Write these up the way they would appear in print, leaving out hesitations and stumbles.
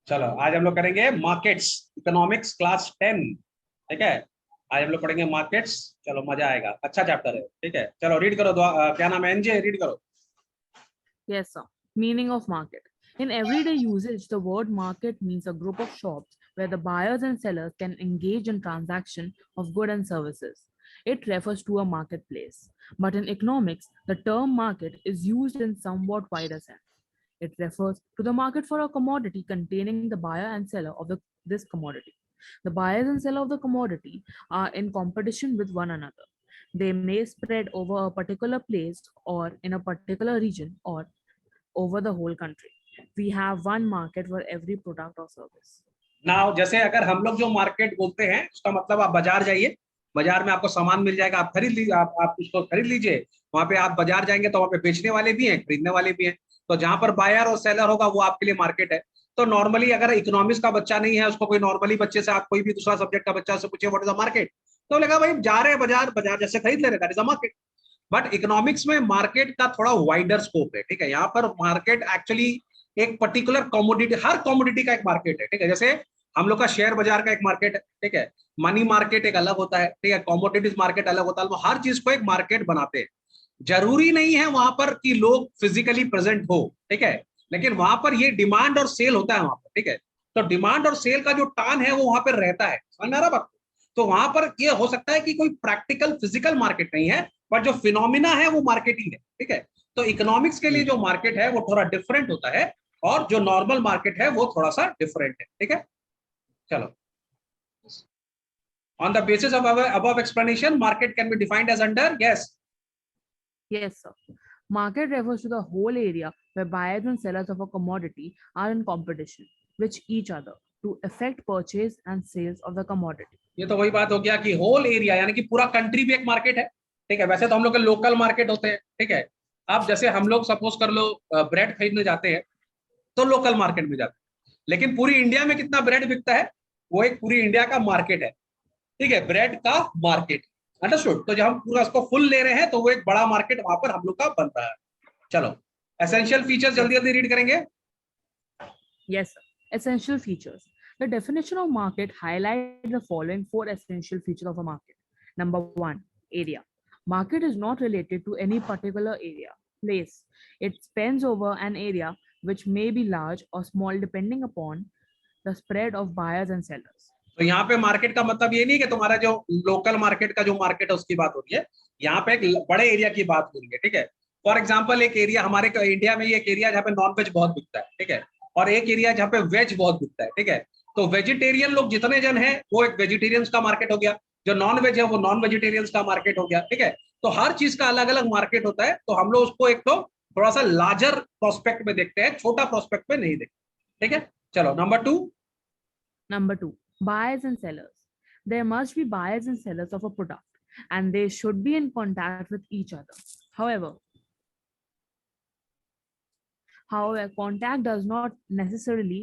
चलो आज हम लोग करेंगे मार्केट्स, इकोनॉमिक्स क्लास 10। ठीक है, आज हम लोग पढ़ेंगे मार्केट्स। चलो मजा आएगा, अच्छा चैप्टर है। ठीक है, चलो रीड करो। क्या नाम है, एनजे, रीड करो। Yes, sir. Meaning of market. In everyday usage, the word market means a group of shops where the buyers and sellers can engage in transaction of goods and services. It refers to a marketplace. But in economics, the term market is used in somewhat wider sense. It refers to the market for a commodity containing the buyer and seller of this commodity. The buyers and seller of the commodity are in competition with one another. They may spread over a particular place or in a particular region or over the whole country. We have one market for every product or service. Now जैसे अगर हम लोग जो market बोलते हैं उसका मतलब आप बाजार जाइए, बाजार में आपको सामान मिल जाएगा, आप खरीद लीजिए, आप उसको खरीद लीजिए। वहां पे आप बाजार जाएंगे तो वहां पे बेचने वाले भी हैं, खरीदने वाले भी हैं। तो जहां पर बायर और सेलर होगा वो आपके लिए मार्केट है। तो नॉर्मली अगर इकोनॉमिक्स का बच्चा नहीं है, उसको कोई नॉर्मली बच्चे से आप कोई भी दूसरा सब्जेक्ट का बच्चा से पूछे व्हाट इज द मार्केट, तो लगा भाई जा रहे हैं बाजार, बाजार जैसे खरीद ले रहे, that is the market. But economics में मार्केट का थोड़ा वाइडर स्कोप है। ठीक है, यहाँ पर मार्केट एक्चुअली एक पर्टिकुलर कमोडिटी, हर कमोडिटी का एक मार्केट है। ठीक है, जैसे हम लोग का शेयर बाजार का एक मार्केट है। ठीक है, मनी मार्केट एक अलग होता है। ठीक है, कमोडिटीज मार्केट अलग होता है। वो हर चीज को एक मार्केट बनाते हैं। जरूरी नहीं है वहां पर कि लोग फिजिकली प्रेजेंट हो। ठीक है, लेकिन वहां पर ये डिमांड और सेल होता है वहां पर। ठीक है, तो डिमांड और सेल का जो टान है वो वहां पर रहता है, समझ में आ रहा बात? तो वहां पर ये हो सकता है कि कोई प्रैक्टिकल फिजिकल मार्केट नहीं है, पर जो फिनोमिना है वो मार्केटिंग है। ठीक है, तो इकोनॉमिक्स के लिए जो मार्केट है वो थोड़ा डिफरेंट होता है, और जो नॉर्मल मार्केट है वो थोड़ा सा डिफरेंट है। ठीक है, चलो। On the basis of our above explanation, market can be defined as under, yes. Yes, sir. Market refers to the whole area where buyers and sellers of a commodity are in competition with each other to effect purchase and sales of the commodity. ये तो वही बात हो गया कि whole area यानी कि पूरा कंट्री भी एक मार्केट है। ठीक है, वैसे तो हम लोग के लोकल मार्केट होते हैं। ठीक है, अब जैसे हम लोग सपोज कर लो ब्रेड खरीदने जाते हैं तो लोकल मार्केट में जाते हैं, लेकिन पूरी इंडिया में कितना ब्रेड बिकता है, वो एक पूरी इंडिया का मार्केट है। ठीक है, ब्रेड का मार्केट, अंडरस्टूड। तो जब हम पूरा उसको फुल ले रहे हैं तो वो एक बड़ा मार्केट वहां पर हम लोग का बन रहा है। चलो, एसेंशियल फीचर्स Yes, जल्दी जल्दी रीड करेंगे। yes, sir. Essential features. The definition of market highlights the following four essential features of a market. Number one, area. Market is not related to any particular area, place. It spans over an area which may be large or small depending upon the spread of buyers and sellers. तो यहाँ पे market का मतलब ये नहीं कि तुम्हारा जो लोकल मार्केट का जो मार्केट है उसकी बात हो रही है, यहाँ पे एक बड़े एरिया की बात हो रही है। ठीक है, फॉर एग्जाम्पल एक एरिया हमारे इंडिया में, ये एक एरिया जहाँ पे नॉन वेज बहुत बिकता है। ठीक है, और एक एरिया जहाँ पे वेज बहुत बिकता है। ठीक है, तो वेजिटेरियन लोग जितने जन है वो एक वेजिटेरियंस का मार्केट हो गया, जो नॉन वेज है वो नॉन वेजिटेरियंस का मार्केट हो गया। ठीक है, तो हर चीज का अलग अलग मार्केट होता है। तो हम लोग उसको एक तो थोड़ा सा लार्जर प्रोस्पेक्ट में देखते हैं, छोटा प्रोस्पेक्ट में नहीं देखते। ठीक है, चलो number 2। Number two, buyers and sellers. There must be buyers and sellers of a product, and they should be in contact with each other. However, However, contact does not necessarily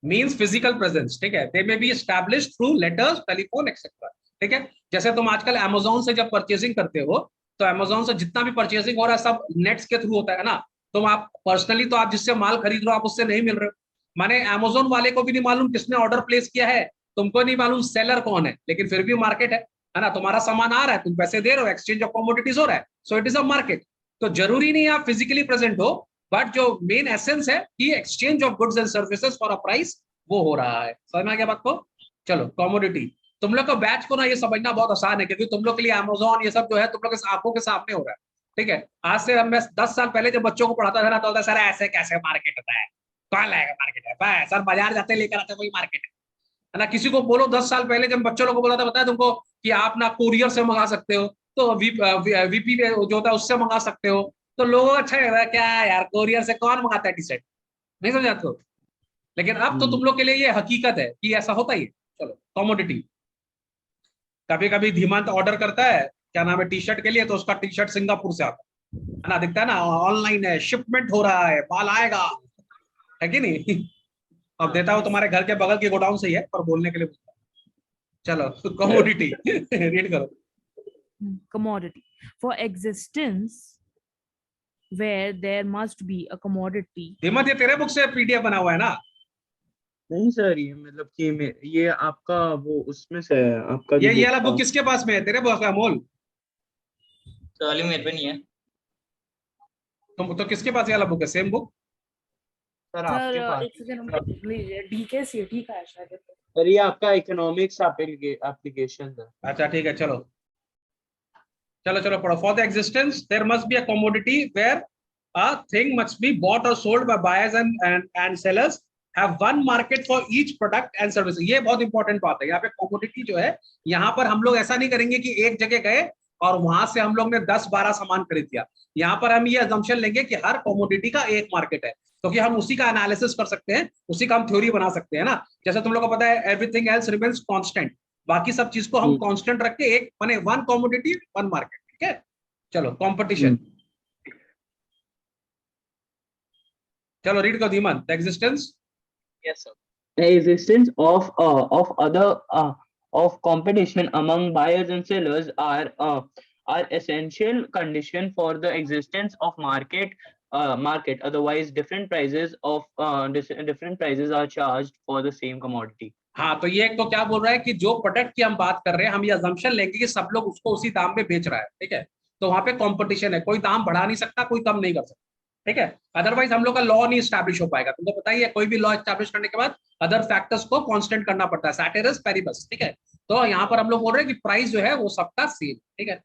means physical presence. ठीक है, they may be establish through letters, telephone etcetera. ठीक है, जैसे तुम आजकल Amazon से जब purchasing करते हो तो अमेजोन से जितना भी परचेसिंग हो रहा है सब नेट्स के थ्रू होता है ना। तुम आप पर्सनली तो आप जिससे माल खरीद रहे हो आप उससे नहीं मिल रहे हो, माने अमेजोन वाले को भी नहीं मालूम किसने ऑर्डर प्लेस किया है, तुमको नहीं मालूम सेलर कौन है, लेकिन फिर भी मार्केट है ना। तुम्हारा सामान आ रहा है, तुम पैसे दे रहे हो, एक्सचेंज ऑफ कमोडिटीज हो रहा है, so it is a market. तो जरूरी नहीं आप फिजिकली प्रेजेंट हो, बट जो मेन एसेंस है कि exchange of goods and services for a price वो हो रहा है। समझ में आ गया बात को? चलो, कॉमोडिटी। तुम लोग का बैच को ना ये समझना बहुत आसान है, क्योंकि तुम लोग के लिए अमेजोन ये सब जो है तुम लोग के आंखों के सामने हो रहा है। ठीक है, आज से मैं 10 साल पहले जब बच्चों को पढ़ाता था ना तो होता सर ऐसे कैसे मार्केट होता है, कौन लाएगा मार्केट है बस, सर बाजार जाते लेकर आते वही मार्केट है ना। किसी को बोलो 10 साल पहले जब बच्चों लोग को बोला था, बताया तुमको कि आप ना कोरियर से मंगा सकते हो, तो वीपी जो होता है उससे मंगा सकते हो, तो लोगों को अच्छा लग रहा है क्या यार, कोरियर से कौन मंगाता है टी शर्ट, नहीं समझ आते हो। लेकिन अब तो तुम लोग के लिए ये हकीकत है कि ऐसा होता ही है। चलो, कमोडिटी। कभी कभी धीमंत ऑर्डर करता है, क्या नाम है, टी शर्ट के लिए, तो उसका टी शर्ट सिंगापुर से आता है ना, दिखता है ना ऑनलाइन है, शिपमेंट हो रहा है, माल आएगा, है कि नहीं? अब देता हूँ yes, तुम्हारे घर के बगल के गोडाउन से ही है, पर बोलने के लिए बोलता हूं। चलो, कमोडिटी रीड करो। commodity. For existence, where there must be a commodity. Dhimant ये तेरे बुक से पीडीएफ बना हुआ है ना? नहीं सर, ये मतलब कि ये आपका वो उसमें से है, आपका जो ये बुक वाला था। बुक किसके पास में है? तेरे पास है अमोल? तो वाली मेरे पे नहीं है। तुम तो किसके पास ये वाला बुक है? Same book? सर सर आपके पास। एक सेकंड हमको देख लीजिए, DKCT का है शायद। सर ये आपका इकोनॉमिक्स एप्लीकेशन है। अच्छा ठीक है, चलो चलो चलो पढ़ो। For the existence there must be a commodity where a thing must be bought or sold by buyers and sellers have one market for each product and service। ये बहुत इंपॉर्टेंट बात है। यहाँ पे कमोडिटी जो है, यहाँ पर हम लोग ऐसा नहीं करेंगे कि एक जगह गए और वहां से हम लोग ने 10-12 सामान खरीद दिया। यहाँ पर हम ये अजम्पशन लेंगे कि हर कमोडिटी का एक मार्केट है, क्योंकि हम उसी का एनालिसिस कर सकते हैं, उसी का हम थ्योरी बना सकते हैं ना। जैसे तुम लोग को पता है एवरीथिंग एल्स रिमेन्स कांस्टेंट, बाकी सब चीज को हम कांस्टेंट रख के एक माने वन कमोडिटी वन मार्केट। ठीक है, चलो कंपटीशन। चलो रीड करो Dhiman. The existence yes sir. The existence of other of competition among buyers and sellers are essential condition for the existence of market. Otherwise, different prices different prices are charged for the same commodity. हाँ, तो ये एक तो क्या बोल रहा है कि जो प्रोडक्ट की हम बात कर रहे हैं, हम ये अजम्पशन लेंगे कि सब लोग उसको उसी दाम में बेच रहा है। ठीक है, तो वहां पे कंपटीशन है, कोई दाम बढ़ा नहीं सकता, कोई कम नहीं कर सकता। ठीक है, अदरवाइज हम लोग का लॉ नहीं स्टैब्लिश हो पाएगा। तुमको पता ही है, कोई भी लॉ स्टैब्लिश करने के बाद अदर फैक्टर्स को कांस्टेंट करना पड़ता है, सैटेरस पेरिबस। ठीक है, तो यहाँ पर हम लोग बोल रहे हैं कि प्राइस जो है वो सबका सेम। ठीक है,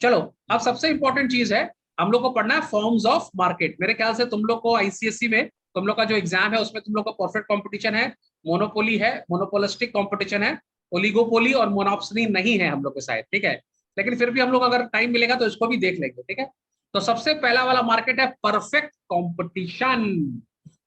चलो अब सबसे इंपॉर्टेंट चीज है, हम लोग को पढ़ना है फॉर्म्स ऑफ मार्केट। मेरे ख्याल से तुम लोग को आईसीएससी में तुम लोग का जो एग्जाम है उसमें तुम लोग को परफेक्ट कंपटीशन है, मोनोपोली है, मोनोपोलिस्टिक कंपटीशन है, ओलिगोपोली और मोनोप्सनी नहीं है हम लोग के साथ। ठीक है, लेकिन फिर भी हम लोग अगर टाइम मिलेगा तो इसको भी देख लेंगे। ठीक है, तो सबसे पहला वाला मार्केट है परफेक्ट कंपटीशन।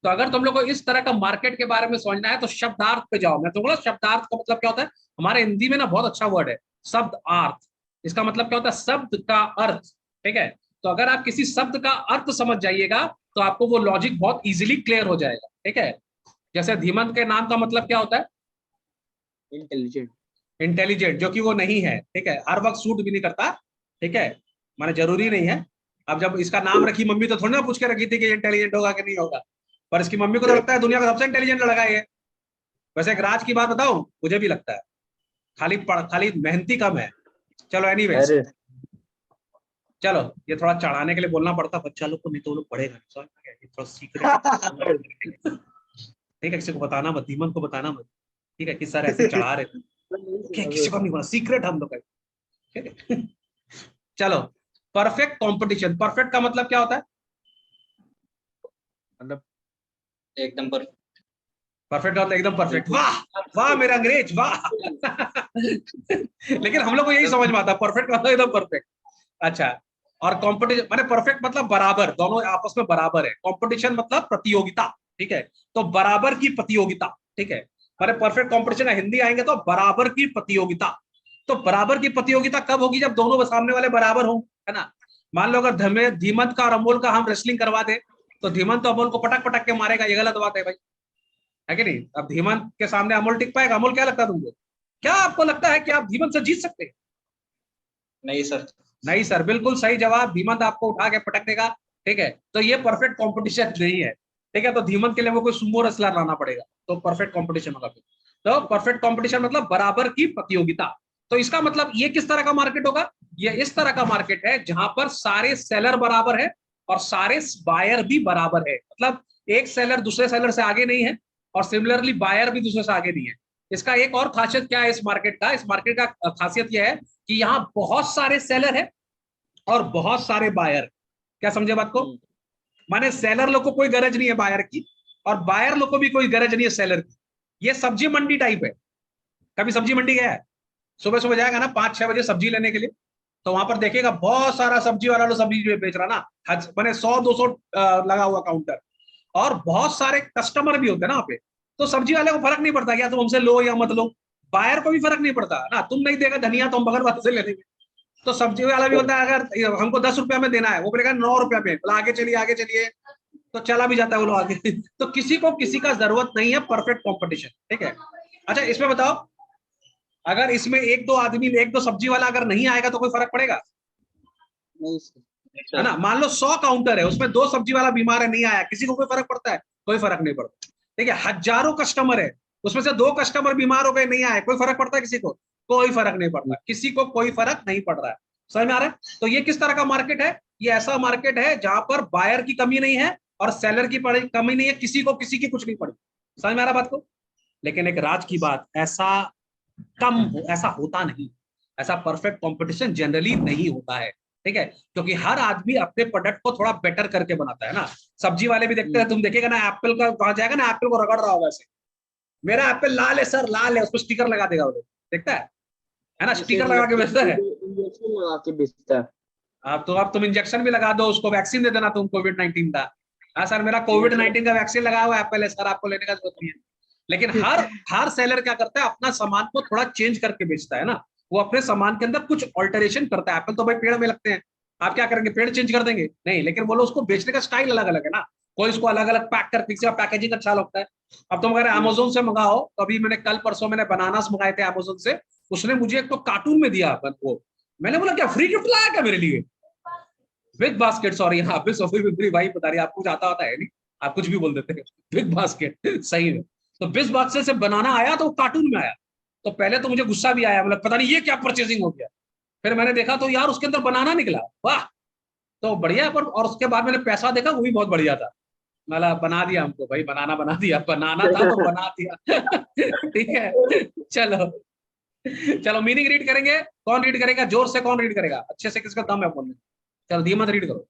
तो अगर तुम लोग को इस तरह का मार्केट के बारे में समझना है तो शब्दार्थ पे जाओ। मैं तुमको शब्दार्थ का मतलब क्या होता है, हमारे हिंदी में ना बहुत अच्छा वर्ड है शब्द अर्थ। इसका मतलब क्या होता है? शब्द का अर्थ। ठीक है, तो अगर आप किसी शब्द का अर्थ समझ जाइएगा तो आपको वो लॉजिक बहुत इजीली क्लियर हो जाएगा। ठीक है, जैसे धीमंत के नाम का मतलब क्या होता है? इंटेलिजेंट। इंटेलिजेंट, जो कि वो नहीं है। ठीक है, हर वक्त सूट भी नहीं करता। ठीक है, माने जरूरी नहीं है। अब जब इसका नाम रखी मम्मी तो थोड़ी ना पूछ के रखी थी कि इंटेलिजेंट होगा कि नहीं होगा, पर इसकी मम्मी को तो लगता है दुनिया का सबसे इंटेलिजेंट लड़का है ये। वैसे एक राज की बात बताऊं, मुझे भी लगता है, खाली मेहनती कम है। चलो एनीवेज, अरे चलो ये थोड़ा चढ़ाने के लिए बोलना पड़ता बच्चा लोग को, नहीं तो वो लोग पढ़ेगा नहीं। समझ में आ गया? ये थोड़ा सीक्रेट। ठीक है, किसी को बताना मत, धीमन को बताना मत। ठीक है, कि सर ऐसे चढ़ा रहे थे, किसी को नहीं बोला, सीक्रेट हम लोग का। ठीक है, चलो परफेक्ट कंपटीशन। परफेक्ट का मतलब क्या होता है? मतलब एकदम परफेक्ट। परफेक्ट का मतलब एकदम परफेक्ट। वाह वाह मेरा अंग्रेज, वाह। लेकिन हम लोग को यही समझ में आता है, परफेक्ट मतलब एकदम परफेक्ट। अच्छा, और कंपटीशन माने परफेक्ट मतलब बराबर, दोनों आपस में बराबर है। कंपटीशन मतलब प्रतियोगिता। ठीक है, तो बराबर की प्रतियोगिता। ठीक है, माने परफेक्ट कंपटीशन, हिंदी आएंगे तो बराबर की प्रतियोगिता। तो बराबर की प्रतियोगिता कब होगी? जब दोनों सामने वाले बराबर हो, है ना। मान लो अगर धीमंत का और अमोल का हम रेसलिंग करवा दे तो धीमंत तो अमोल को पटक पटक के मारेगा, ये गलत बात है भाई, है कि नहीं? अब धीमंत के सामने अमोल टिक पाएगा? अमोल क्या लगता है तुमको? क्या आपको लगता है कि आप धीमंत से जीत सकते हैं? नहीं सर। नहीं सर, बिल्कुल सही जवाब। धीमंत आपको उठा के पटक देगा। ठीक है, तो ये परफेक्ट कंपटीशन नहीं है। ठीक है, तो धीमंत के लिए वो कोई सुमो रेसलर लाना पड़ेगा, तो परफेक्ट कंपटीशन होगा फिर। तो परफेक्ट कंपटीशन मतलब बराबर की प्रतियोगिता। तो इसका मतलब ये किस तरह का मार्केट होगा? ये इस तरह का मार्केट है जहां पर सारे सेलर बराबर है और सारे बायर भी बराबर है। मतलब एक सेलर दूसरे सेलर से आगे नहीं है और सिमिलरली बायर भी दूसरे से आगे नहीं है। इसका एक और खासियत क्या है इस मार्केट का? इस मार्केट का खासियत यह है कि यहाँ बहुत सारे सेलर है और बहुत सारे बायर। क्या समझे बात को? माने सेलर लोग को कोई गरज नहीं है बायर की, और बायर लोग को भी कोई गरज नहीं है सेलर की। ये सब्जी मंडी टाइप है। कभी सब्जी मंडी गया है? सुबह सुबह जाएगा ना 5-6 बजे सब्जी लेने के लिए, तो वहां पर देखेगा बहुत सारा सब्जी वाला लोग सब्जी बेच रहा ना, मैंने 100-200 लगा हुआ काउंटर, और बहुत सारे कस्टमर भी होते हैं ना वहाँ पे। तो सब्जी वाले को फर्क नहीं पड़ता क्या तुम हमसे लो या मत लो, बायर को भी फर्क नहीं पड़ता ना। तुम नहीं देगा धनिया तो हम बगल वाले से ले लेंगे। तो सब्जी वाला भी होता है, अगर हमको 10 रुपया में देना है वो बोलेगा 9 रुपया में, बोला आगे चलिए आगे चलिए, तो चला भी जाता है वो लोग आगे। तो किसी को किसी का जरूरत नहीं है, परफेक्ट कॉम्पिटिशन। ठीक है, अच्छा इसमें बताओ, अगर इसमें एक दो सब्जी वाला अगर नहीं आएगा तो कोई फर्क पड़ेगा? नहीं है ना। मान लो 100 काउंटर है, उसमें 2 सब्जी वाला बीमार है, नहीं आया, किसी को कोई फर्क पड़ता है? कोई फर्क नहीं पड़ता। ठीक है, हजारों कस्टमर है, उसमें से 2 कस्टमर बीमार हो गए, नहीं आए, कोई फर्क पड़ता है किसी को? कोई फर्क नहीं पड़ता, किसी को कोई फर्क नहीं पड़ रहा है। समझ में आ रहा है? तो ये किस तरह का मार्केट है? ये ऐसा मार्केट है जहां पर बायर की कमी नहीं है और सेलर की कमी नहीं है, किसी को किसी की कुछ नहीं पड़ी। समझ में आ रहा बात को? लेकिन एक राज की बात, ऐसा ऐसा होता नहीं, ऐसा परफेक्ट कंपटीशन जनरली नहीं होता है, ठीक है, क्योंकि हर आदमी अपने प्रोडक्ट को थोड़ा बेटर करके बनाता है ना। सब्जी वाले भी देखते हैं, तुम देखेगा ना, एप्पल का वहां जाएगा ना, एप्पल को रगड़ रहा होगा ऐसे, मेरा एप्पल लाल है सर, लाल है, उसको स्टिकर लगा देगा वो लोग, देखता है ना, स्टिकर लगा के बेचता है। इंजेक्शन लगा के बेचता है। अब तुम इंजेक्शन भी लगा दो उसको, वैक्सीन दे देना तुम कोविड-19 का। हाँ सर, मेरा कोविड-19 का वैक्सीन लगा हुआ एप्पल है सर, आपको लेने का जरूरत नहीं है। लेकिन हर सेलर क्या करता है, अपना सामान को थोड़ा चेंज करके बेचता है ना, वो अपने सामान के अंदर कुछ ऑल्टरेशन करता है। एप्पल तो भाई पेड़ में लगते हैं, आप क्या करेंगे, पेड़ चेंज कर देंगे? नहीं, लेकिन बोलो उसको बेचने का स्टाइल अलग अलग है ना, कोई इसको अलग अलग पैक कर, किसी का पैकेजिंग अच्छा लगता है। अब तुम अगर अमेज़न से मंगाओ, तो अभी मैंने कल परसों मैंने बनानास मंगाए थे अमेज़न से, उसने मुझे एक तो कार्टून में दिया वो, मैंने बोला क्या फ्री गिफ्ट लाया क्या मेरे लिए? बिग बास्केट, सॉरी, हाँ बिग सोफी मेरी वाइफ बता रही है, आपको कुछ आता होता है नहीं, आप कुछ भी बोल देते हैं, बिग बास्केट सही में। तो बिग बास्केट से बनाना आया तो कार्टून में आया, तो पहले तो मुझे गुस्सा भी आया, मतलब पता नहीं ये क्या परचेजिंग हो गया। फिर मैंने देखा तो यार उसके अंदर बनाना निकला, वाह, तो बढ़िया। पर और उसके बाद मैंने पैसा देखा, वो भी बहुत बढ़िया था, मतलब बना दिया हमको भाई, बनाना बना दिया, बनाना था तो बना दिया। ठीक है, चलो चलो मीनिंग रीड करेंगे, कौन रीड करेगा जोर से, कौन रीड करेगा अच्छे से, किसका दम है बोलने? चल धीमत रीड करो।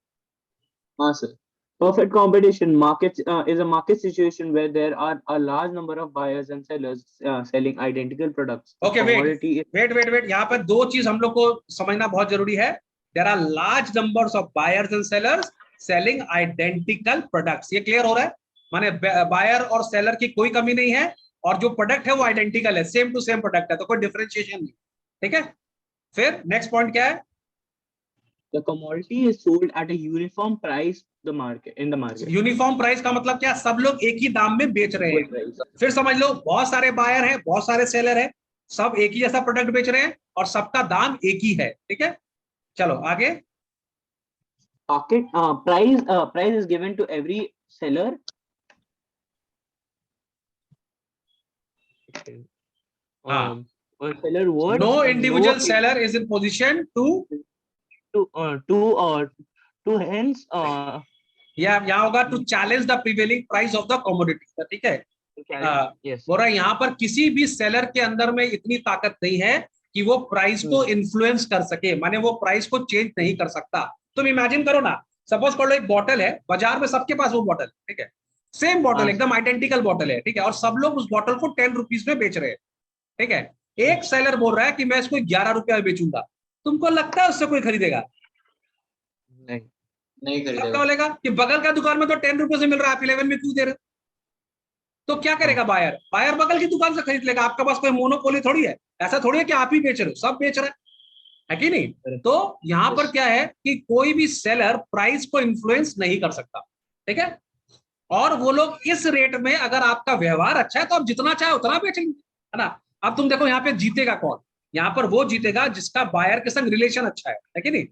हाँ sir. Perfect competition market is a market situation where there are a large number of buyers and sellers selling identical products. The okay commodity is wait, यहाँ पर 2 चीज हम लोग को समझना बहुत जरूरी है। There are large numbers of buyers and sellers selling identical products, ये क्लियर हो रहा है? माने बायर और सेलर की कोई कमी नहीं है, और जो प्रोडक्ट है वो आइडेंटिकल है, सेम टू सेम प्रोडक्ट है, तो कोई डिफरेंशिएशन नहीं। ठीक है, फिर नेक्स्ट पॉइंट क्या है? the commodity is sold at a uniform price in the market. Uniform price का मतलब क्या? सब लोग एक ही दाम में बेच रहे हैं। Price. फिर समझ लो, बहुत सारे बायर हैं, बहुत सारे सेलर हैं, सब एक ही जैसा प्रोडक्ट बेच रहे हैं और सबका दाम एक ही है। ठीक है, चलो आगे। Price is given to every seller. हाँ, Or seller worth. No individual seller is in position to hence या यहाँ होगा to challenge the prevailing price of the commodity. ठीक है, yes. बोल रहा है यहाँ पर किसी भी सेलर के अंदर में इतनी ताकत नहीं है कि वो प्राइस को इन्फ्लुएंस कर सके, माने वो प्राइस को चेंज नहीं कर सकता। तुम इमेजिन करो ना, सपोज कर लो एक बॉटल है, बाजार में सबके पास वो बॉटल, ठीक है, सेम बॉटल, एकदम आइडेंटिकल बॉटल है, ठीक है, और सब लोग उस बॉटल को 10 रुपीज में बेच रहे हैं। ठीक है, एक सेलर बोल रहा है कि मैं इसको 11 रुपया में बेचूंगा, तुमको लगता है उससे कोई खरीदेगा? नहीं सबका खरीदेगा। बोलेगा कि बगल का दुकान में तो 10 रुपए से मिल रहा है, आप 11 में क्यों दे रहे हो? तो क्या करेगा बायर? बायर बगल की दुकान से खरीद लेगा, आपका पास कोई मोनोपोली थोड़ी है, ऐसा थोड़ी है कि आप ही बेच रहे हो, सब बेच रहे है कि नहीं? तो यहाँ पर क्या है कि कोई भी सेलर प्राइस को इन्फ्लुएंस नहीं कर सकता। ठीक है, और वो लोग इस रेट में, अगर आपका व्यवहार अच्छा है तो आप जितना चाहे उतना बेच लेंगे, है ना। अब तुम देखो यहाँ पे जीतेगा कौन? यहाँ पर वो जीतेगा जिसका बायर के संग रिलेशन अच्छा है कि नहीं?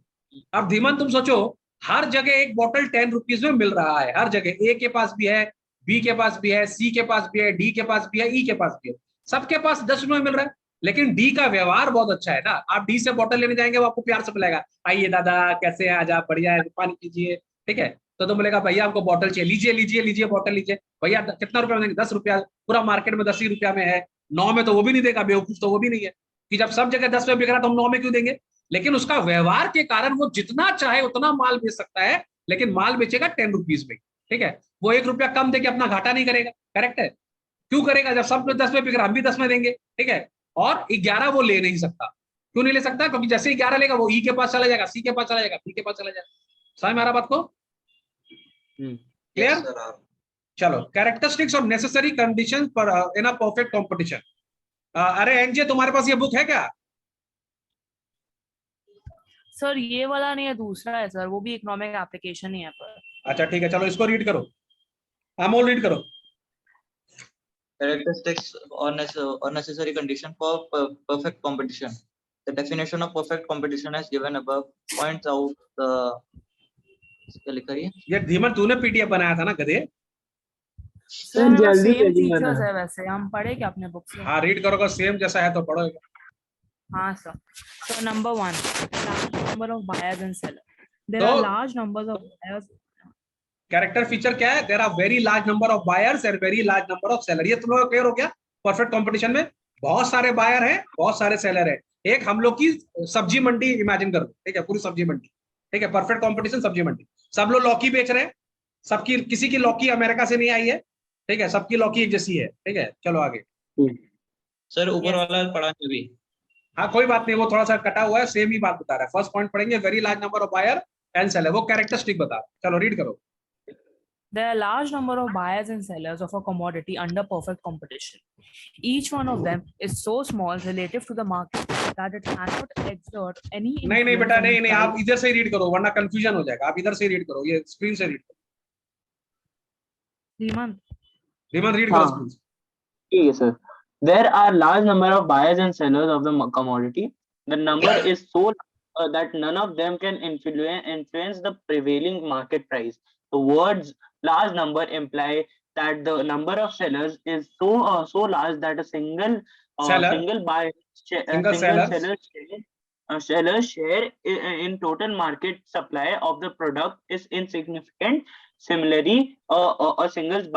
अब धीमन तुम सोचो, हर जगह एक बोतल 10 रुपीज में मिल रहा है, हर जगह, ए के पास भी है, बी के पास भी है, सी के पास भी है, डी के पास भी है, ई के पास भी है, सबके पास 10 रुपए में मिल रहा है। लेकिन डी का व्यवहार बहुत अच्छा है ना, आप डी से बोतल लेने जाएंगे, वो आपको प्यार से पिलाएगा, आइए दादा कैसे हैं आज आप, बढ़िया है, पानी पीजिए। ठीक है, तो तुम बोलेगा भैया हमको बोतल चाहिए, लीजिए लीजिए लीजिए बोतल लीजिए, भैया कितना रुपया में देंगे? 10 रुपया, पूरा मार्केट में 10 ही रुपया में है, 9 में तो वो भी नहीं देगा, बेवकूफ तो वो भी नहीं है कि जब सब जगह 10 में बिक रहा तो हम 9 में क्यों देंगे? लेकिन उसका व्यवहार के कारण वो जितना चाहे उतना माल बेच सकता है, लेकिन माल बेचेगा 10 रुपीज में। ठीक है, वो 1 रुपया कम देके अपना घाटा नहीं करेगा, करेक्ट है? क्यों करेगा? जब सब 10 में बिक रहा हम भी 10 में देंगे। ठीक है, और 11 वो ले नहीं सकता। क्यों नहीं ले सकता? क्योंकि जैसे ही 11 लेगा वो ई के पास चला जाएगा, सी के पास चला जाएगा, बी के पास चला जाएगा। समझ में आ रहा बात को? क्लियर? चलो, कैरेक्टरिस्टिक्स ऑफ नेसेसरी कंडीशंस पर इन अ परफेक्ट कंपटीशन। अरे एनजे, तुम्हारे पास ये बुक है क्या? सर ये वाला नहीं है, दूसरा है सर, वो भी इकोनॉमिक एप्लीकेशन ही है पर। अच्छा ठीक है, चलो इसको रीड करो, अमोल रीड करो। Characteristics or necessary condition for perfect competition. The definition of perfect competition as given above points out the. क्या लिखा है? ये धीमन तूने पीडीएफ बनाया था ना गधे? सर मेरे पास जल्दी सेम जल्दी फीचर्स करना। है, वैसे हम पढ़े क्या अपने बुक से? हाँ रीड करोगे, सेम जैसा है तो पढ़ो। हाँ sir. So number one, large number of buyers and sellers. There तो are large numbers of buyers. Character feature क्या है? There are very large number of buyers and very large number of seller. ये तुम लोग clear हो गया? Perfect competition में बहुत सारे बायर हैं, बहुत सारे सेलर हैं। एक हम लोग की सब्जी मंडी इमेजिन करो, ठीक है, पूरी सब्जी मंडी, ठीक है, परफेक्ट कंपटीशन सब्जी मंडी। सब लोग लौकी बेच रहे हैं, सबकी, किसी की लौकी अमेरिका से नहीं आई है, ठीक है, सबकी लौकी एक जैसी है, ठीक है। चलो आगे। सर ऊपर Yes. वाला पढ़ा नहीं अभी। हाँ कोई बात नहीं, वो थोड़ा सा कटा हुआ है, सेम ही बात बता रहा है। फर्स्ट पॉइंट पढ़ेंगे, very large number of buyer and seller, वो कैरेक्टरिस्टिक बता रहा है। चलो रीड करो। There are large number of buyers and sellers of a commodity under perfect competition. Each one of them is so small relative to the market that it cannot exert any नहीं नहीं बेटा, influence on नहीं नहीं, आप price. इधर से ही read करो वरना कंफ्यूजन हो जाएगा। आप इधर से रीड करो, ये स्क्रीन से रीड करो। Hemant, हेमंत रीड करो हाँ स्क्रीन से। ठीक है sir. There are large number of buyers and sellers of the commodity. The number is so that none of them can influence the prevailing market price. The words large number imply that the number of sellers is so large that a single seller, single buyer single single seller, seller share in total market supply of the product is insignificant. Similarly, a single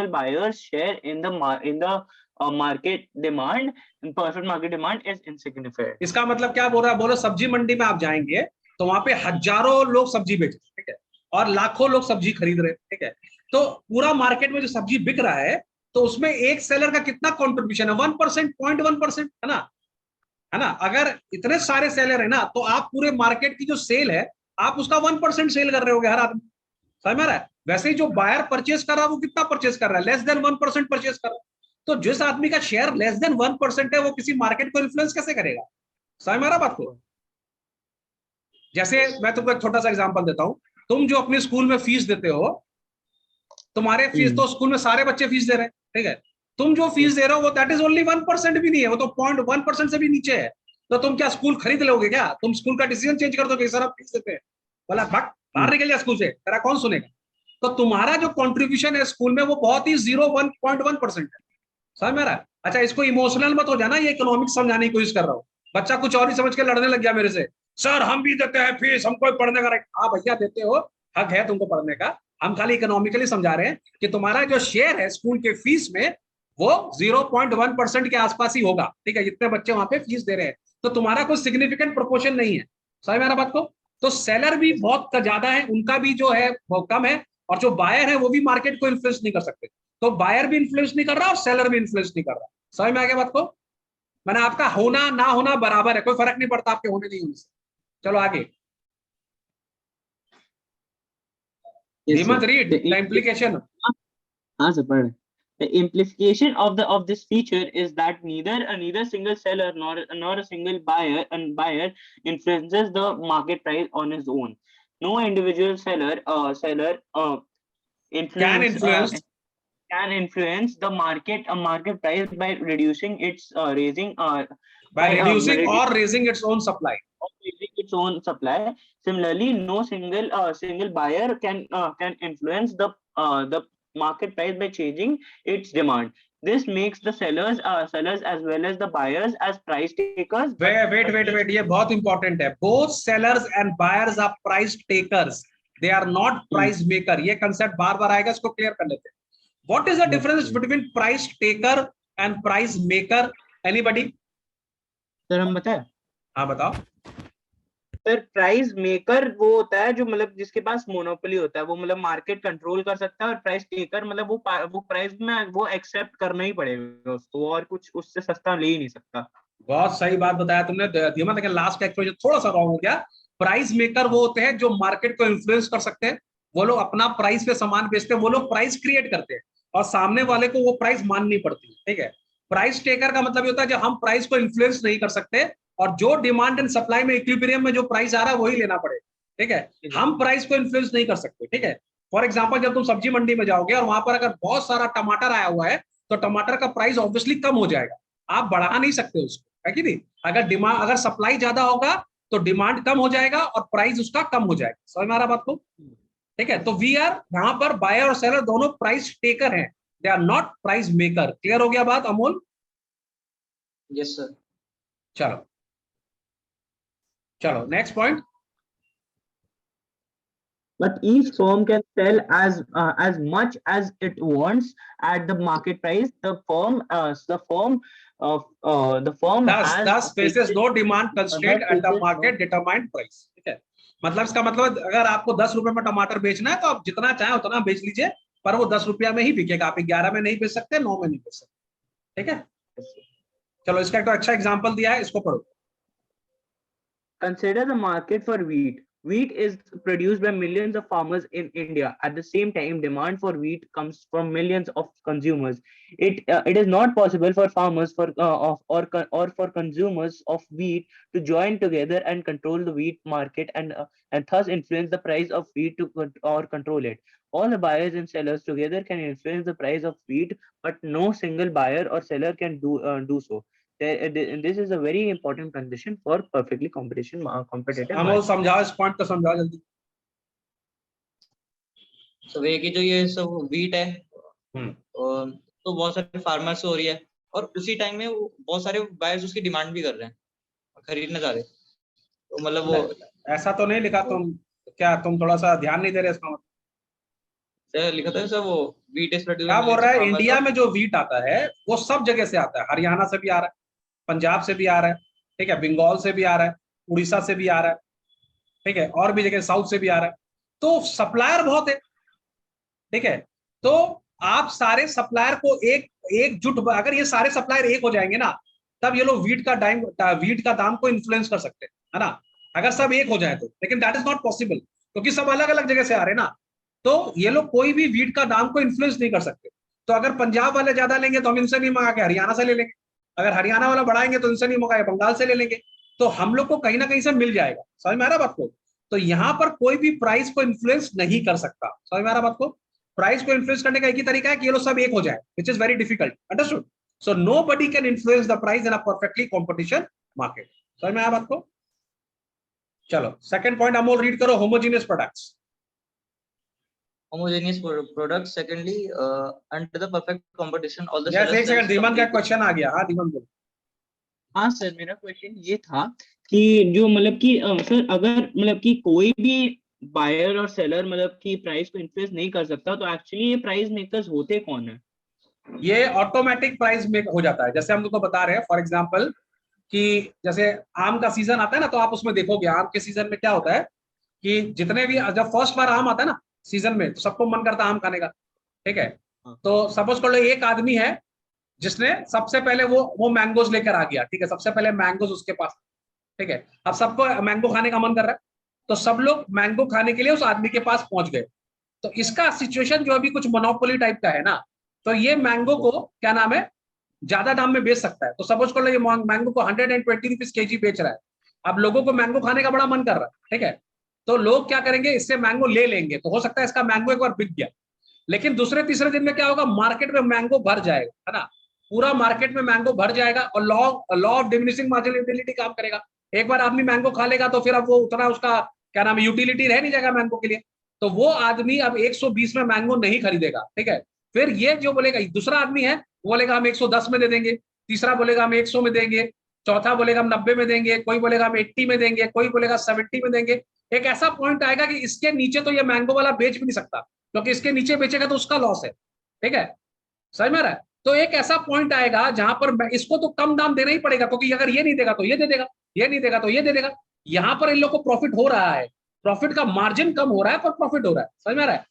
buyer's share in the market demand, in perfect market demand, is insignificant. इसका मतलब क्या बोल रहा है? बोलो सब्जी मंडी में आप जाएंगे तो वहां पे हजारों लोग सब्जी बेच रहे हैं, ठीक है, और लाखों लोग सब्जी खरीद रहे हैं, ठीक है। तो पूरा मार्केट में जो सब्जी बिक रहा है, तो उसमें एक सेलर का कितना कॉन्ट्रीब्यूशन है? 1%, 0.1%, है ना, है ना। अगर इतने सारे सेलर है ना, तो आप पूरे मार्केट की जो सेल है, आप उसका 1% सेल कर रहे होगे हर आदमी, समझ में आ रहा है? वैसे ही जो बायर परचेस कर रहा है, वो कितना परचेस कर रहा है? लेस देन 1% परचेस कर रहा है। तो जिस आदमी का शेयर लेस देन 1% है, वो किसी मार्केट को इन्फ्लुएंस कैसे करेगा? समझ में आ रहा बात को? जैसे मैं तुमको एक छोटा सा एग्जांपल देता हूं। तुम जो अपने स्कूल में फीस देते हो, तुम्हारे फीस तो स्कूल में सारे बच्चे फीस दे रहे हैं, ठीक है। तुम जो फीस दे रहे हो वो दैट इज ओनली 1% भी नहीं है, वो तो 0.1% से भी नीचे है। तो तुम क्या स्कूल खरीद लोगे क्या? तुम स्कूल का डिसीजन चेंज कर दोगे सर आप फीस देते हैं, बोला भट बाहर निकल जा स्कूल से, तेरा कौन सुनेगा? तो तुम्हारा जो कंट्रीब्यूशन है स्कूल में वो बहुत ही 0.1% है, समझ में आ रहा है? अच्छा इसको इमोशनल मत हो जाना, ये इकोनॉमिक्स समझाने की कोशिश कर रहा हूँ। बच्चा कुछ और ही समझ के लड़ने लग गया मेरे से, सर हम भी देते हैं फीस, हमको पढ़ने का राइट। हाँ भैया देते हो, हक है तुमको पढ़ने का। हम खाली इकोनॉमिकली समझा रहे हैं कि तुम्हारा जो शेयर है स्कूल के फीस में वो 0.1% के आसपास ही होगा, ठीक है, जितने बच्चे वहां पे फीस दे रहे हैं। तो तुम्हारा कोई सिग्निफिकेंट प्रोपोर्शन नहीं है, समझ में आ रहा बात को? तो सेलर भी बहुत ज्यादा है, उनका भी जो है वो कम है, और जो बायर है वो भी मार्केट को इन्फ्लुएंस नहीं कर सकते। तो बायर भी इन्फ्लुएंस नहीं कर रहा और सेलर भी इन्फ्लुएंस नहीं कर रहा। समझ में आ गया बात को? मैंने आपका होना ना होना बराबर है, कोई फर्क नहीं पड़ता आपके होने नहीं होने से। चलो आगे। Yes, sir. Hemant read the implication. हाँ सर पढ़ रहे। The implication of this feature is that neither single seller nor a single buyer influences the market price on his own. No individual seller can influence influence can influence the market price by reducing its raising by reducing reducing और raising its own supply. its own supply. Similarly, no single buyer can influence the market price by changing its demand. This makes the sellers as well as the buyers as price takers. Wait ये बहुत important है। Both sellers and buyers are price takers, they are not price maker. ये concept बार बार आएगा, इसको clear कर लेते हैं। What is the difference between price taker and price maker? Anybody? Sir हम बताएं? हाँ बताओ। सर प्राइस मेकर वो होता है जो मतलब जिसके पास मोनोपोली होता है, वो मतलब मार्केट कंट्रोल कर सकता है। और प्राइस टेकर मतलब वो प्राइस में वो एक्सेप्ट करना ही पड़ेगा उसको, और कुछ उससे सस्ता ले ही नहीं सकता। बहुत सही बात बताया तुमने धीमा, लेकिन लास्ट का एक्सप्लेनेशन थोड़ा सा रॉन्ग हो गया। प्राइस मेकर वो होते हैं जो मार्केट को इन्फ्लुएंस कर सकते हैं, वो लोग अपना प्राइस पे सामान बेचते हैं, वो लोग प्राइस क्रिएट करते हैं और सामने वाले को वो प्राइस माननी पड़ती है, ठीक है। प्राइस टेकर का मतलब होता है जब हम प्राइस को इन्फ्लुएंस नहीं कर सकते और जो डिमांड एंड सप्लाई में इक्विलिब्रियम में जो प्राइस आ रहा है वही लेना पड़ेगा, ठीक है। हम प्राइस को इन्फ्लुएंस नहीं कर सकते, ठीक है। फॉर एग्जाम्पल जब तुम सब्जी मंडी में जाओगे और वहां पर अगर बहुत सारा टमाटर आया हुआ है तो टमाटर का प्राइस ऑब्वियसली कम हो जाएगा, आप बढ़ा नहीं सकते उसको, है कि नहीं। अगर सप्लाई ज्यादा होगा तो डिमांड कम हो जाएगा और प्राइस उसका कम हो जाएगा। समझ में आ रहा बात को? ठीक है। तो वी आर यहाँ पर बायर और सेलर दोनों प्राइस टेकर हैं, they are not price maker. Clear हो गया बात अमोल? Yes, sir. चलो चलो next point. But each firm can sell as much as it wants at the market price. The firm Thus faces no demand constraint at the market determined price। ठीक है, मतलब इसका मतलब अगर आपको 10 रुपए में टमाटर बेचना है तो आप जितना चाहे उतना बेच लीजिए, पर वो 10 रुपया में ही बिकेगा, आप 11 में नहीं बेच सकते, 9 में नहीं बेच सकते। ठीक है, चलो इसका एक तो अच्छा एग्जांपल दिया है, इसको पढ़ो। Consider the market for wheat. Wheat is produced by millions of farmers in India. At the same time, demand for wheat comes from millions of consumers. It is not possible for farmers or for consumers of wheat to join together and control the wheat market and thus influence the price of wheat or control it. All the buyers and sellers together can influence the price of wheat, but no single buyer or seller can do so. This is a very important condition for perfectly competitive Amol market. समझाओ, इस point को समझाओ जल्दी। So वे की जो ये सब wheat है हम्म, तो बहुत सारे फार्मर्स हो रही है, और उसी टाइम में वो बहुत सारे बायर्स उसकी डिमांड भी कर रहे हैं और खरीदना चाह रहे हैं। तो मतलब वो ऐसा तो नहीं लिखा, तुम क्या तुम थोड़ा सा ध्यान नहीं दे रहे इसका मतलब? लिखा था सर, वो wheat is produced by क्या बोल millions रहा of है, farmers इंडिया of- में जो वीट आता है वो सब जगह से आता है, हरियाणा से भी आ रहा है, पंजाब से भी आ रहा है, ठीक है, बंगाल से भी आ रहा है, उड़ीसा से भी आ रहा है, ठीक है, और भी जगह साउथ से भी आ रहा है। तो सप्लायर बहुत है, ठीक है। तो आप सारे सप्लायर को एकजुट, अगर ये सारे सप्लायर एक हो जाएंगे ना, तब ये लोग वीट का दाम को इन्फ्लुएंस कर सकते हैं, है ना, अगर सब एक हो जाए तो। लेकिन दैट इज नॉट पॉसिबल, क्योंकि सब अलग अलग जगह से आ रहे हैं ना, तो ये लोग कोई भी वीट का दाम को इन्फ्लुएंस नहीं कर सकते। तो अगर पंजाब वाले ज्यादा लेंगे तो हम इनसे नहीं मंगा के हरियाणा से ले लेंगे, अगर हरियाणा वाला बढ़ाएंगे तो इनसे नहीं मंगाए बंगाल से ले लेंगे, तो हम लोग को कहीं ना कहीं से मिल जाएगा। समझ में आ रहा बात को? तो यहाँ पर कोई भी प्राइस को इन्फ्लुएंस नहीं कर सकता। समझ में आ रहा बात को? प्राइस को इन्फ्लुएंस करने का एक ही तरीका है कि ये लोग सब एक हो जाए, which is very difficult. Understood? So nobody can influence the price in a perfectly competition market. समझ में आया बात को? चलो सेकंड पॉइंट अमोल रीड करो, homogeneous products. homogeneous products. Secondly, under the perfect competition, all the yes, sellers एक second, sells Dhiman का completely- question आ गया। हाँ धीमन बोलो। हाँ सर, मेरा क्वेश्चन ये था कि जो मतलब कि सर अगर मतलब कि कोई भी बायर और सेलर मतलब कि प्राइस को इन्फ्लुएंस नहीं कर सकता, तो एक्चुअली ये प्राइस मेकर्स होते कौन है? ये ऑटोमेटिक प्राइस में हो जाता है। जैसे हम लोग को बता रहे हैं फॉर एग्जांपल कि जैसे आम का सीजन आता है ना, तो आप उसमें देखोगे आम के सीजन में क्या होता है कि जितने भी, जब फर्स्ट बार आम आता है ना सीजन में, तो सबको मन करता है आम खाने का, ठीक है। तो सपोज कर लो एक आदमी है जिसने सबसे पहले वो मैंगोज लेकर आ गया, ठीक है, सबसे पहले मैंगोज उसके पास, ठीक है। अब सबको मैंगो खाने का मन कर रहा है, तो सब लोग मैंगो खाने के लिए उस आदमी के पास पहुंच गए। तो इसका सिचुएशन जो अभी कुछ मोनोपोली टाइप का है ना, तो ये मैंगो को क्या नाम है, ज्यादा दाम में बेच सकता है। तो सपोज कर लो ये मैंगो को 120 रुपीज केजी बेच रहा है। अब लोगों को मैंगो खाने का बड़ा मन कर रहा है, ठीक है, तो लोग क्या करेंगे, इससे मैंगो ले लेंगे। तो हो सकता है इसका मैंगो एक बार बिक गया, लेकिन दूसरे तीसरे दिन में क्या होगा, मार्केट में मैंगो भर जाएगा, है ना, पूरा मार्केट में मैंगो भर जाएगा, और लॉ ऑफ डिमिनिशिंग मार्जिनलिटी काम करेगा। एक बार आदमी मैंगो खा लेगा तो फिर अब वो उतना उसका क्या नाम है, यूटिलिटी रह नहीं जाएगा मैंगो के लिए। तो वो आदमी अब 120 में मैंगो नहीं खरीदेगा, ठीक है। फिर ये जो बोलेगा, दूसरा आदमी है वो बोलेगा हम 110 में दे देंगे, तीसरा बोलेगा हम 100 में देंगे, चौथा बोलेगा हम 90 में देंगे, कोई बोलेगा हम 80 में देंगे, कोई बोलेगा 70 में देंगे। एक ऐसा पॉइंट आएगा कि इसके नीचे तो ये मैंगो वाला बेच भी नहीं सकता, क्योंकि इसके नीचे बेचेगा तो उसका लॉस है, ठीक है, समझ में आ रहा है। तो एक ऐसा पॉइंट आएगा जहां पर इसको तो कम दाम देना ही पड़ेगा, क्योंकि अगर ये नहीं देगा तो ये दे देगा, ये नहीं देगा तो ये दे देगा। यहां पर इन लोग को प्रॉफिट हो रहा है, प्रॉफिट का मार्जिन कम हो रहा है पर प्रॉफिट हो रहा है। समझ में आ रहा है?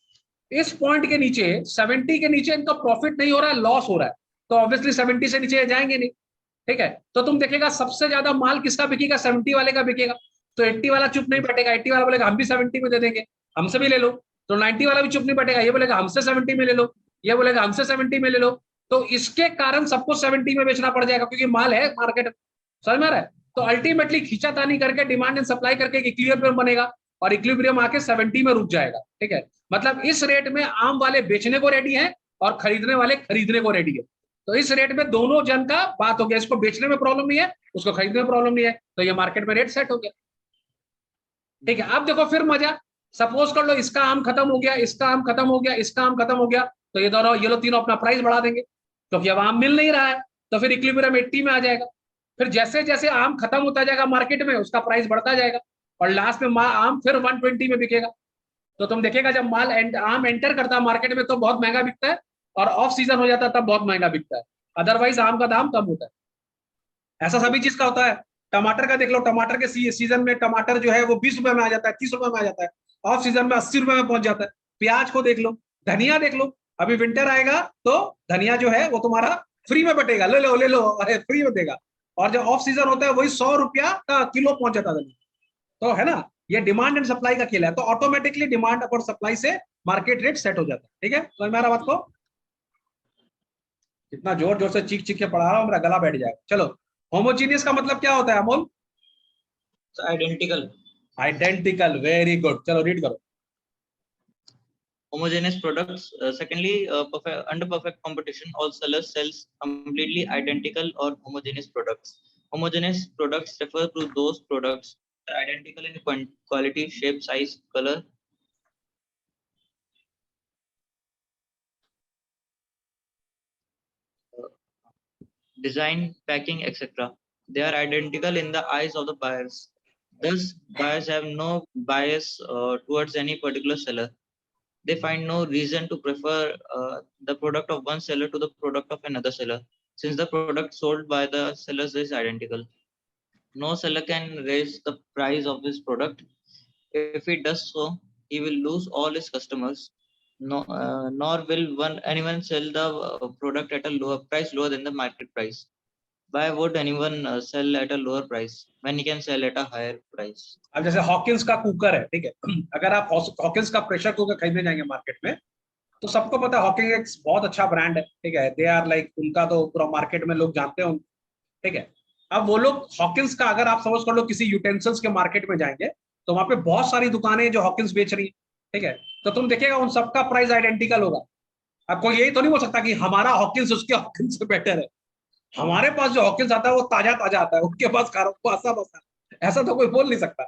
इस पॉइंट के नीचे 70 के नीचे इनका प्रॉफिट नहीं हो रहा है, लॉस हो रहा है, तो ऑब्वियसली 70 से नीचे जाएंगे नहीं, ठीक है। तो तुम देखेगा सबसे ज्यादा माल किसका बिकेगा, 70 वाले का बिकेगा। तो 80 वाला चुप नहीं बैठेगा, 80 वाला बोलेगा हम भी 70 में दे देंगे, हमसे भी ले लो। तो 90 वाला भी चुप नहीं बैठेगा, ये बोलेगा हमसे 70 में ले लो, ये बोलेगा हमसे 70 में ले लो। तो इसके कारण सबको 70 में बेचना पड़ जाएगा, क्योंकि माल है मार्केट। समझ में आ रहा है? तो अल्टीमेटली खींचातानी करके डिमांड एंड सप्लाई करके इक्विलिब्रियम बनेगा, और इक्विलिब्रियम आके 70 में रुक जाएगा, ठीक है। मतलब इस रेट में आम वाले बेचने को रेडी हैं और खरीदने वाले खरीदने को रेडी है। तो इस रेट में दोनों जन का बात हो गया, इसको बेचने में प्रॉब्लम नहीं है, उसको खरीदने में प्रॉब्लम नहीं है, तो ये मार्केट में रेट सेट हो गया, ठीक है। अब देखो फिर मजा, सपोज कर लो इसका आम खत्म हो गया, इसका आम खत्म हो गया, इसका आम खत्म हो गया, तो ये लोग तीनों अपना प्राइस बढ़ा देंगे, क्योंकि अब आम मिल नहीं रहा है, तो फिर इक्विलिब्रियम 80 में आ जाएगा। फिर जैसे जैसे आम खत्म होता जाएगा मार्केट में, उसका प्राइस बढ़ता जाएगा, और लास्ट में आम फिर 120 में बिकेगा। तो तुम देखेगा जब आम एंटर करता है मार्केट में तो बहुत महंगा बिकता है, और ऑफ सीजन हो जाता है तब बहुत महंगा बिकता है, अदरवाइज आम का दाम कम होता है। ऐसा सभी चीज का होता है। टमाटर का देख लो, टमाटर के सीजन में टमाटर जो है वो 20 रुपए में आ जाता है, 30 रुपए में आ जाता है, ऑफ सीजन में 80 रुपए में पहुंच जाता है। प्याज को देख लो, धनिया देख लो, अभी विंटर आएगा तो धनिया जो है वो तुम्हारा फ्री में बटेगा, ले लो ले लो, अरे फ्री में देगा। और जब ऑफ सीजन होता है वही 100 रुपया का किलो पहुंच जाता है धनिया। तो है ना, ये डिमांड एंड सप्लाई का खेल है, तो ऑटोमेटिकली डिमांड और सप्लाई से मार्केट रेट सेट हो जाता है। ठीक है, तो मेरा बात को इतना जोर जोर से चीख चीख के पढ़ा रहा हूं, मेरा गला बैठ जाएगा। चलो, होमोजीनियस का मतलब क्या होता है Amol? Identical. Identical, very good. चलो रीड करो। Homogeneous products. Secondly, under perfect competition, all sellers sells completely identical or homogeneous products. Homogeneous products refer to those products that are identical in quality, shape, size, color, design, packing, etc. They are identical in the eyes of the buyers. Thus, buyers have no bias towards any particular seller. They find no reason to prefer the product of one seller to the product of another seller, since the product sold by the sellers is identical. No seller can raise the price of his product. If he does so, he will lose all his customers. Nor will anyone sell the product at a lower price, lower than the market price. Why would anyone sell at a lower price when he can sell at a higher price? अब जैसे Hawkins का cooker है, ठीक है, अगर आप Hawkins का pressure cooker खरीदने जाएंगे मार्केट में, तो सबको पता है हॉकिंस एक बहुत अच्छा ब्रांड है, ठीक है, दे आर लाइक, उनका तो पूरा मार्केट में लोग जानते हैं, ठीक है। अब वो लोग हॉकिंस का, अगर आप समझ कर लो किसी यूटेंसिल्स के मार्केट में जाएंगे तो वहां पे बहुत सारी दुकानें जो हॉकिंस बेच रही है, ठीक है, तो तुम देखिएगा उन सबका प्राइस आइडेंटिकल होगा। अब कोई यही तो नहीं बोल सकता कि हमारा हॉकिंस उसके हॉकिंस से बेटर है। हमारे पास जो हॉकिंस आता है वो ताजा ताजा आता है, उनके पास बासा बासा, ऐसा तो कोई बोल नहीं सकता।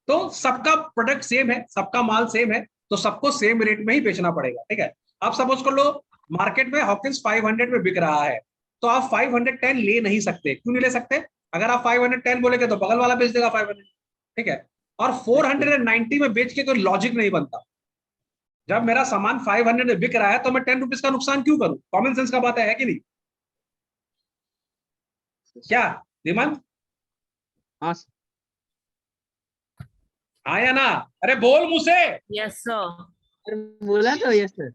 तो सबका प्रोडक्ट सेम है, सबका माल सेम है, तो सबको सेम रेट में ही बेचना पड़ेगा, ठीक है। आप सपोज कर लो मार्केट में हॉकिंस 500 में बिक रहा है, तो आप 510 ले नहीं सकते। क्यों नहीं ले सकते? अगर आप 510 बोलेगे तो बगल वाला बेच देगा 500, ठीक है। और 490 में बेच के कोई लॉजिक नहीं बनता। जब मेरा सामान 500 में बिक रहा है तो मैं 10 रुपीज का नुकसान क्यों करूं? कॉमन सेंस का बात है कि नहीं? क्या धीमंत? हाँ हाँ या ना? अरे बोल मुंह से। Yes, sir. सर, बोला तो यस सर।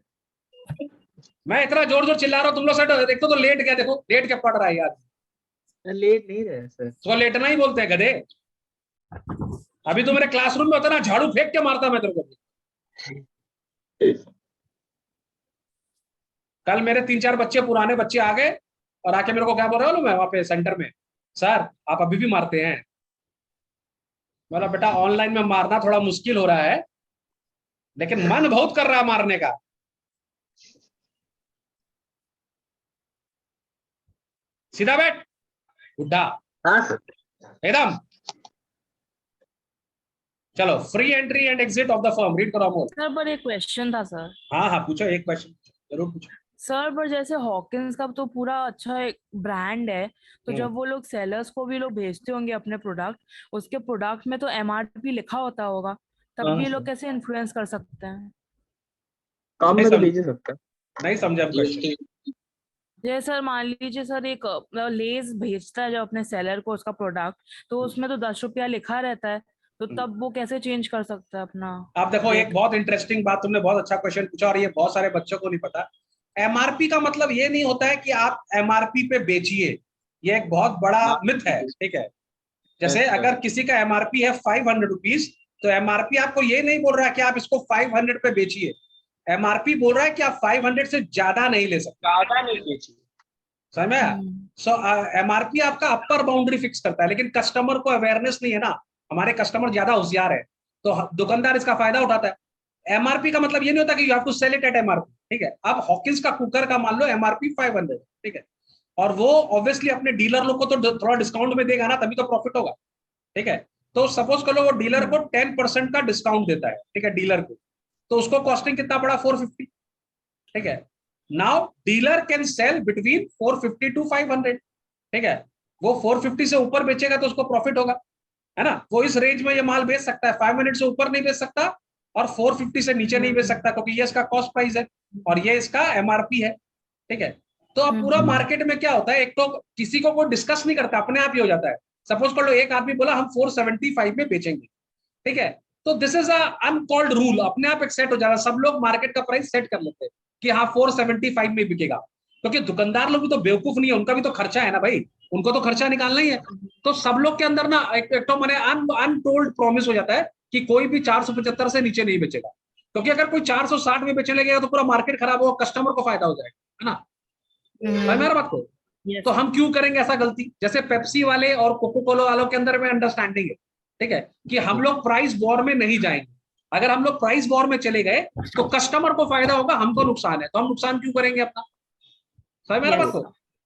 मैं इतना जोर जोर चिल्ला रहा हूँ, तुम लोग से देखो तो लेट गया, देखो लेट के पड़ रहा है यार। लेट नहीं रहे सर। तो लेटना ही बोलते हैं गधे। अभी तो मेरे क्लासरूम में होता ना, झाड़ू फेंक के मारता मैं तेरे को। कल मेरे 3-4 बच्चे, पुराने बच्चे आ गए और आके मेरे को क्या बोल रहे हो, मैं वहां पे सेंटर में, सर आप अभी भी मारते हैं? बोला बेटा ऑनलाइन में मारना थोड़ा मुश्किल हो रहा है, लेकिन मन बहुत कर रहा है मारने का। सीधा बैठ बुड्ढा। हाँ सर। एकदम। चलो, free entry and exit of the firm, read करो अमोल। सर पर एक क्वेश्चन था सर। हाँ हाँ पूछो, एक क्वेश्चन जरूर पूछो। सर पर जैसे हॉकिंस का तो पूरा अच्छा एक ब्रांड है, तो जब वो लोग सेलर्स को भी लोग भेजते होंगे अपने प्रोडक्ट, उसके प्रोडक्ट में तो एमआरपी लिखा होता होगा, तब हाँ भी सर। लोग कैसे इन्फ्लुएंस कर सकते हैं? काम में तो भेज सकता है। नहीं समझे आप क्वेश्चन। जैसे सर मान लीजिए सर एक लेस भेजता है जो अपने सेलर को उसका प्रोडक्ट, तो उसमें तो 10 रुपया लिखा रहता है, तो तब वो कैसे चेंज कर सकता है अपना? आप देखो, एक बहुत इंटरेस्टिंग बात, तुमने बहुत अच्छा क्वेश्चन पूछा और ये बहुत सारे बच्चों को नहीं पता। एमआरपी का मतलब ये नहीं होता है कि आप एमआरपी पे बेचिए, ये एक बहुत बड़ा मिथ है, ठीक है। जैसे अगर किसी का एमआरपी है 500 रुपीज, तो एमआरपी आपको ये नहीं बोल रहा है कि आप इसको 500 पे बेचिए। एमआरपी बोल रहा है कि आप 500 से ज्यादा नहीं ले सकते, ज्यादा नहीं बेचिए। समझ में आया? सो एमआरपी आपका अपर बाउंड्री फिक्स करता है, लेकिन कस्टमर को अवेयरनेस नहीं है ना। हमारे कस्टमर ज्यादा होशियार है, तो दुकानदार इसका फायदा उठाता है। एमआरपी का मतलब ये नहीं होता कि you have to sell it at MRP, ठीक है। अब हॉकिंस का कुकर का मान लो एमआरपी 500, ठीक है, और वो ऑब्वियसली अपने डीलर लोग को तो थोड़ा डिस्काउंट में देगा ना, तभी तो प्रॉफिट होगा, ठीक है। तो सपोज करो वो डीलर को 10% का डिस्काउंट देता है, ठीक है, डीलर को, तो उसको कॉस्टिंग कितना पड़ा? 450, ठीक है। Now dealer can sell between 450 to 500, ठीक है, वो 450 से ऊपर बेचेगा तो उसको प्रॉफिट होगा, है ना, वो इस रेंज में ये माल बेच सकता है, 5 मिनट से ऊपर नहीं बेच सकता और 450 से नीचे नहीं बेच सकता, क्योंकि ये इसका कॉस्ट प्राइस है और ये इसका एमआरपी है, ठीक है। तो अब पूरा मार्केट में क्या होता है, एक तो किसी को कोई डिस्कस नहीं करता, अपने आप ही हो जाता है। सपोज कर लो एक आदमी बोला हम 475 में बेचेंगे, ठीक है, तो this is a uncalled rule, अपने आप एक सेट हो जाएगा, सब लोग मार्केट का प्राइस सेट कर लेते हैं कि हाँ 475 में बिकेगा, क्योंकि दुकानदार लोग भी तो बेवकूफ नहीं है, उनका भी तो खर्चा है ना भाई, उनको तो खर्चा निकालना ही है। तो सब लोग के अंदर ना एक तो मैंने अनटोल्ड प्रॉमिस हो जाता है कि कोई भी 475 से नीचे नहीं बेचेगा, क्योंकि अगर कोई 460 में बेचने लगेगा तो पूरा मार्केट खराब होगा, कस्टमर को फायदा हो जाएगा, है ना, भाई मेरा बात को। Yes. तो हम क्यों करेंगे ऐसा गलती, जैसे पेप्सी वाले और कोको कोला वालों के अंदर में अंडरस्टैंडिंग है, ठीक है, कि हम लोग प्राइस वॉर में नहीं जाएंगे, अगर हम लोग प्राइस वॉर में चले गए तो कस्टमर को फायदा होगा, हमको नुकसान है, तो हम नुकसान क्यों करेंगे अपना, समझ मेरा बात को।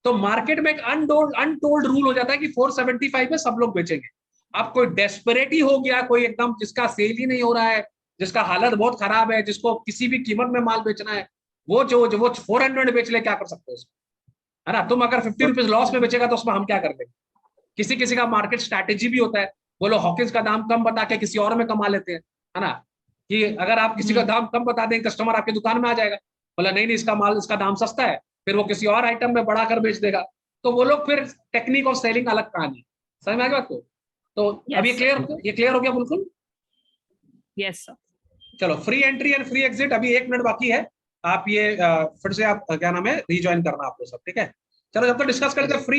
तो मार्केट में एक अनटोल्ड रूल हो जाता है कि 475 में सब लोग बेचेंगे। अब कोई डेस्परेट ही हो गया, कोई एकदम जिसका सेल ही नहीं हो रहा है, जिसका हालत बहुत खराब है, जिसको किसी भी कीमत में माल बेचना है, वो 400 में बेच ले, क्या कर सकते हो उसको, है ना। तुम अगर 50 रुपीज लॉस में बेचेगा तो उसमें हम क्या कर लेंगे। किसी किसी का मार्केट स्ट्रैटेजी भी होता है, वो लोग हॉकिंस का दाम कम बता के किसी और में कमा लेते हैं, है ना, कि अगर आप किसी का दाम कम बता दें कस्टमर आपकी दुकान में आ जाएगा, बोला नहीं नहीं इसका माल इसका दाम सस्ता है, फिर वो किसी और आइटम में बढ़ाकर बेच देगा, तो वो लोग फिर टेक्निक ऑफ सेलिंग अलग कहानी है, समझ में आ गया आपको। तो अब ये क्लियर हो गया बिल्कुल। Yes, sir. चलो free entry and free exit, अभी 1 मिनट बाकी है, आप ये फिर से आप क्या नाम है रीज्वाइन करना आप लोग सब, ठीक है। चलो जब तक डिस्कस करते हैं फ्री